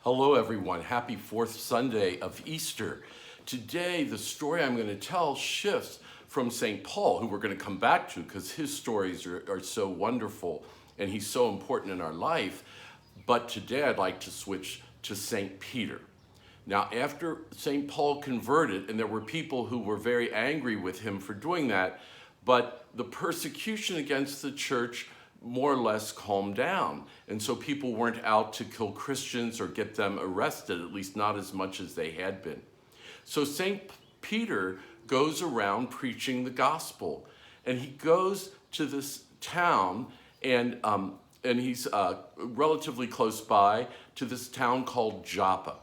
Hello, everyone. Happy fourth Sunday of Easter. Today, the story I'm going to tell shifts from St. Paul, who we're going to come back to because his stories are so wonderful and he's so important in our life. But today, I'd like to switch to St. Peter. Now, after St. Paul converted, and there were people who were very angry with him for doing that, but the persecution against the church more or less calmed down. And so people weren't out to kill Christians or get them arrested, at least not as much as they had been. So St. Peter goes around preaching the gospel. And he goes to this town, and he's relatively close by to this town called Joppa.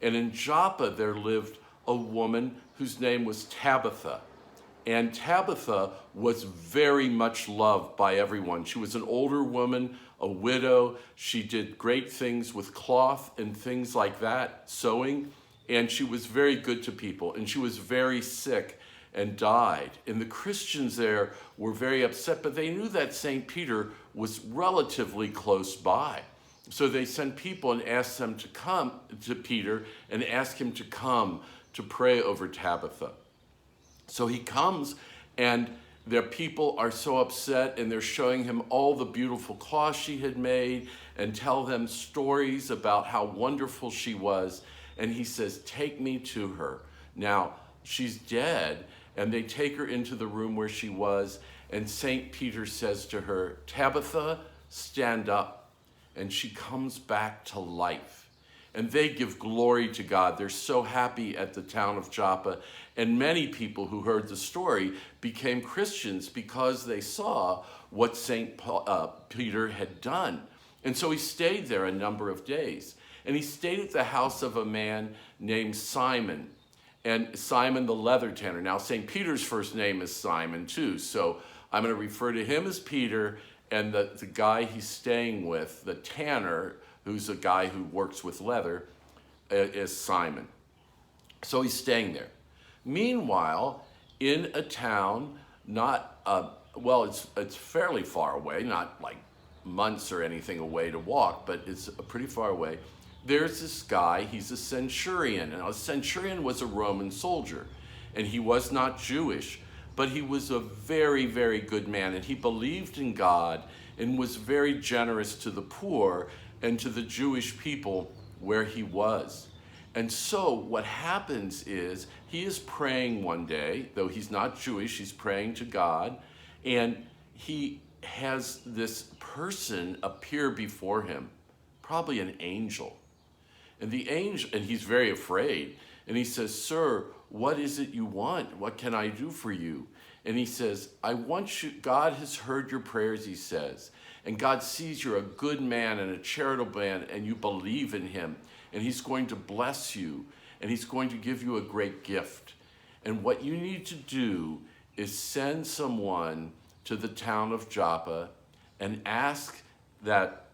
And in Joppa, there lived a woman whose name was Tabitha. And Tabitha was very much loved by everyone. She was an older woman, a widow. She did great things with cloth and things like that, sewing. And she was very good to people. And she was very sick and died. And the Christians there were very upset, but they knew that St. Peter was relatively close by. So they sent people and asked them to come to Peter and ask him to come to pray over Tabitha. So he comes, and their people are so upset, and they're showing him all the beautiful cloth she had made and tell them stories about how wonderful she was. And he says, "Take me to her." Now, she's dead, and they take her into the room where she was, and St. Peter says to her, "Tabitha, stand up." And she comes back to life. And they give glory to God. They're so happy at the town of Joppa. And many people who heard the story became Christians because they saw what St. Peter had done. And so he stayed there a number of days. And he stayed at the house of a man named Simon, and Simon the leather tanner. Now, St. Peter's first name is Simon too. So I'm going to refer to him as Peter, and the guy he's staying with, the tanner, who's a guy who works with leather, is Simon. So he's staying there. Meanwhile, in a town it's fairly far away, not like months or anything away to walk, but it's pretty far away. There's this guy, he's a centurion. And a centurion was a Roman soldier, and he was not Jewish, but he was a very, very good man, and he believed in God and was very generous to the poor and to the Jewish people where he was. And so what happens is he is praying one day, though he's not Jewish, he's praying to God, and he has this person appear before him, probably an angel. And the angel, and he's very afraid, and he says, "Sir, what is it you want? What can I do for you?" And he says, "I want you, God has heard your prayers," he says. And God sees you're a good man and a charitable man, and you believe in him. And he's going to bless you, and he's going to give you a great gift. And what you need to do is send someone to the town of Joppa and ask that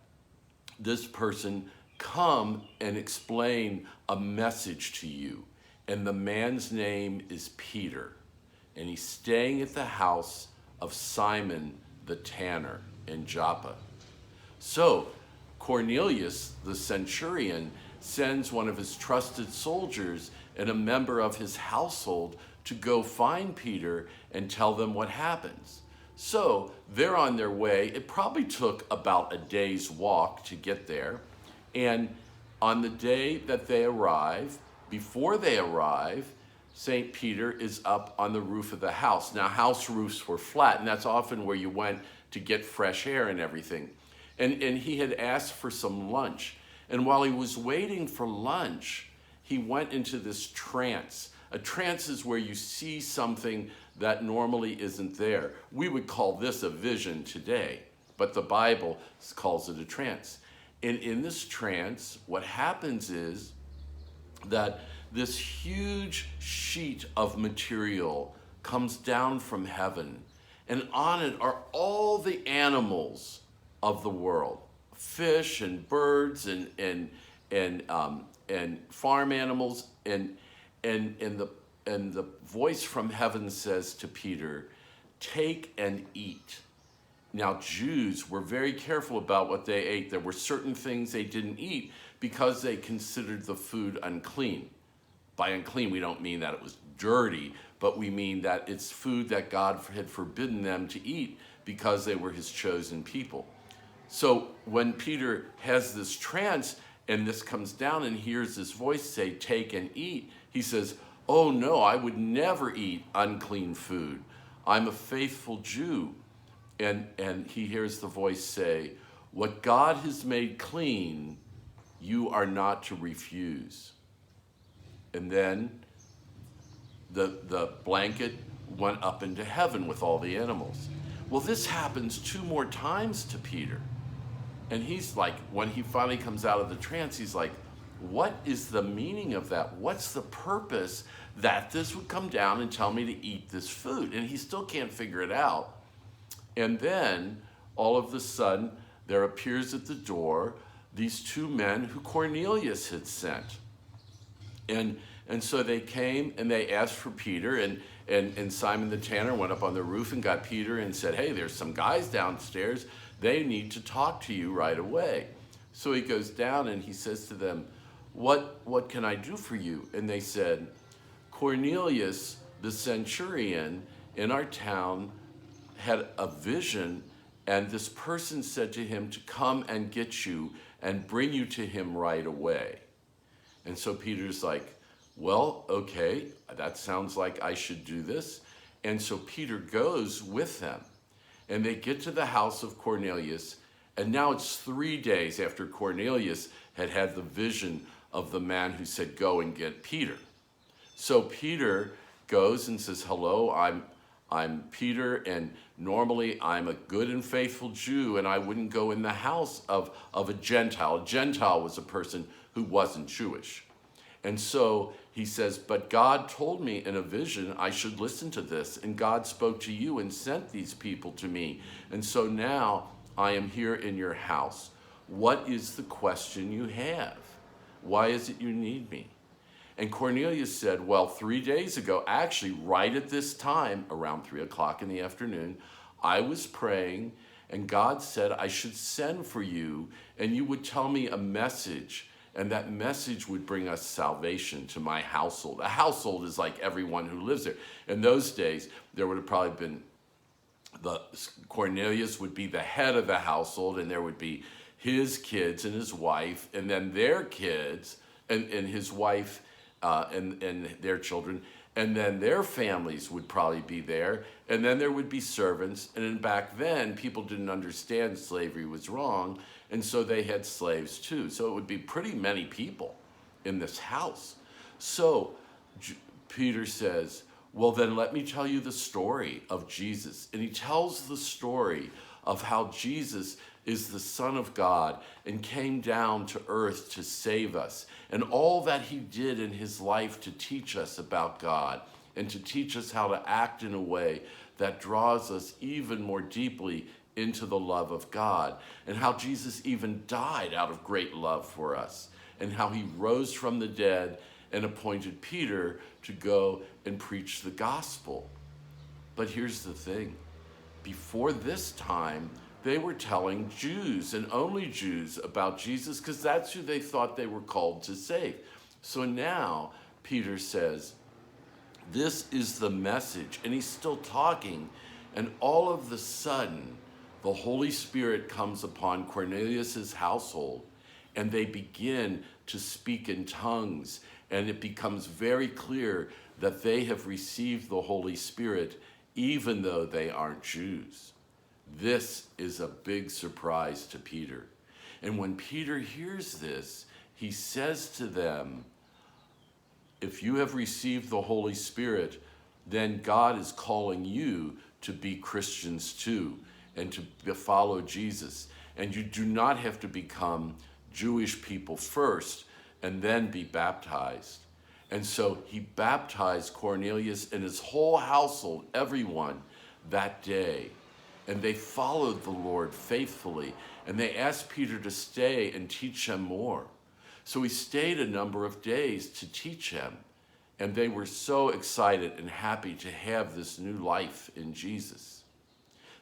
this person come and explain a message to you. And the man's name is Peter. And he's staying at the house of Simon the tanner in Joppa. So Cornelius, the centurion, sends one of his trusted soldiers and a member of his household to go find Peter and tell them what happens. So they're on their way. It probably took about a day's walk to get there. And on the day that they arrive, before they arrive, St. Peter is up on the roof of the house. Now, house roofs were flat, and that's often where you went to get fresh air and everything. And he had asked for some lunch. And while he was waiting for lunch, he went into this trance. A trance is where you see something that normally isn't there. We would call this a vision today, but the Bible calls it a trance. And in this trance, what happens is that this huge sheet of material comes down from heaven, and on it are all the animals of the world, fish and birds and farm animals, and the voice from heaven says to Peter, "Take and eat." Now, Jews were very careful about what they ate. There were certain things they didn't eat because they considered the food unclean. By unclean, we don't mean that it was dirty, but we mean that it's food that God had forbidden them to eat because they were his chosen people. So when Peter has this trance and this comes down and hears this voice say, "Take and eat," he says, "Oh no, I would never eat unclean food. I'm a faithful Jew." And he hears the voice say, "What God has made clean, you are not to refuse." And then the blanket went up into heaven with all the animals. Well, this happens 2 more times to Peter. And he's like, when he finally comes out of the trance, he's like, what is the meaning of that? What's the purpose that this would come down and tell me to eat this food? And he still can't figure it out. And then all of a sudden, there appears at the door these 2 men who Cornelius had sent. And so they came and they asked for Peter, and Simon the tanner went up on the roof and got Peter and said, "Hey, there's some guys downstairs. They need to talk to you right away." So he goes down and he says to them, what can I do for you? And they said, "Cornelius, the centurion in our town, had a vision, and this person said to him to come and get you and bring you to him right away." And so Peter's like, "Well, okay, that sounds like I should do this." And so Peter goes with them, and they get to the house of Cornelius, and now it's 3 days after Cornelius had had the vision of the man who said, "Go and get Peter." So Peter goes and says, "Hello, I'm Peter, and normally I'm a good and faithful Jew, and I wouldn't go in the house of a Gentile." A Gentile was a person who wasn't Jewish. And so he says, "But God told me in a vision I should listen to this, and God spoke to you and sent these people to me. And so now I am here in your house. What is the question you have? Why is it you need me?" And Cornelius said, "Well, 3 days ago, actually right at this time, around 3 o'clock in the afternoon, I was praying, and God said I should send for you, and you would tell me a message, and that message would bring us salvation to my household." A household is like everyone who lives there. In those days, there would have probably been, Cornelius would be the head of the household, and there would be his kids and his wife, and then their kids, and his wife, and their children, and then their families would probably be there, and then there would be servants. And then back then, people didn't understand slavery was wrong, and so they had slaves too. So it would be pretty many people in this house. So Peter says, "Well, then let me tell you the story of Jesus." And he tells the story of how Jesus is the Son of God and came down to earth to save us, and all that he did in his life to teach us about God and to teach us how to act in a way that draws us even more deeply into the love of God, and how Jesus even died out of great love for us, and how he rose from the dead and appointed Peter to go and preach the gospel. But here's the thing. Before this time, they were telling Jews and only Jews about Jesus because that's who they thought they were called to save. So now Peter says, this is the message. And he's still talking. And all of the sudden, the Holy Spirit comes upon Cornelius's household, and they begin to speak in tongues. And it becomes very clear that they have received the Holy Spirit, even though they aren't Jews. This is a big surprise to Peter. And when Peter hears this, he says to them, if you have received the Holy Spirit, then God is calling you to be Christians too, and to follow Jesus. And you do not have to become Jewish people first and then be baptized. And so he baptized Cornelius and his whole household, everyone, that day. And they followed the Lord faithfully. And they asked Peter to stay and teach them more. So he stayed a number of days to teach them. And they were so excited and happy to have this new life in Jesus.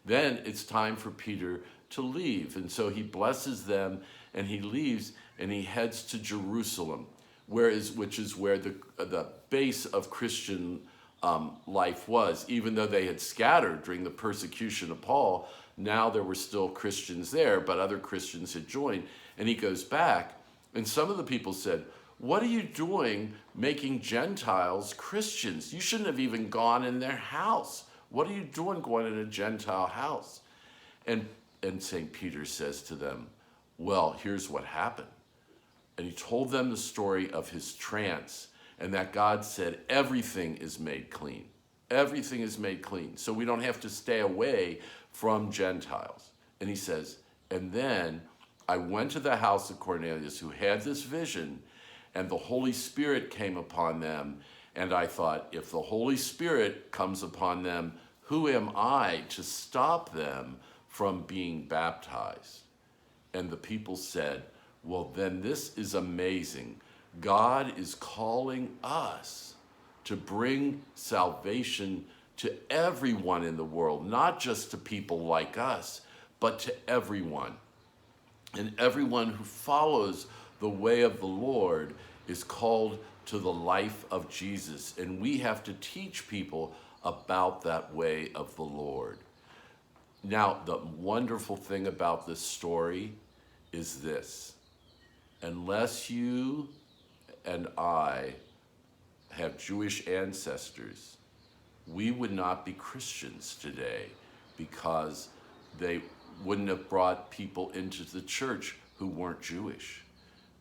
Then it's time for Peter to leave. And so he blesses them and he leaves. and he heads to Jerusalem, which is where the base of Christian life was. Even though they had scattered during the persecution of Paul, now there were still Christians there, but other Christians had joined. And he goes back, and some of the people said, "What are you doing making Gentiles Christians? You shouldn't have even gone in their house. What are you doing going in a Gentile house?" And St. Peter says to them, "Well, here's what happened." And he told them the story of his trance, and that God said everything is made clean. Everything is made clean. So we don't have to stay away from Gentiles. And he says, "And then I went to the house of Cornelius, who had this vision, and the Holy Spirit came upon them. And I thought, if the Holy Spirit comes upon them, who am I to stop them from being baptized?" And the people said, "Well, then this is amazing. God is calling us to bring salvation to everyone in the world, not just to people like us, but to everyone. And everyone who follows the way of the Lord is called to the life of Jesus. And we have to teach people about that way of the Lord." Now, the wonderful thing about this story is this: unless you and I have Jewish ancestors, we would not be Christians today, because they wouldn't have brought people into the church who weren't Jewish.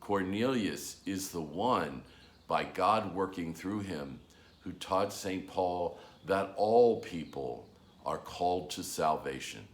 Cornelius is the one, by God working through him, who taught St. Paul that all people are called to salvation.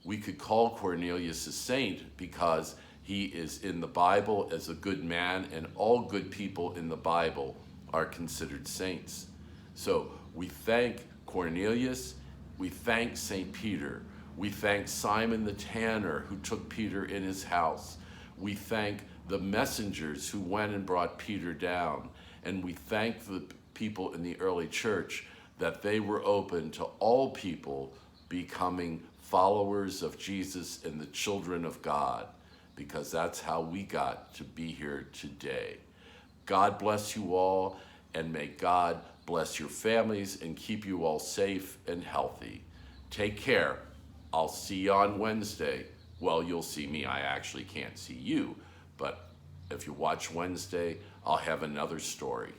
We could call Cornelius a saint because he is in the Bible as a good man, and all good people in the Bible are considered saints. So we thank Cornelius, we thank St. Peter, we thank Simon the tanner who took Peter in his house, we thank the messengers who went and brought Peter down, and we thank the people in the early church that they were open to all people becoming followers of Jesus and the children of God, because that's how we got to be here today. God bless you all, and may God bless your families and keep you all safe and healthy. Take care. I'll see you on Wednesday. Well, you'll see me. I actually can't see you, but if you watch Wednesday, I'll have another story.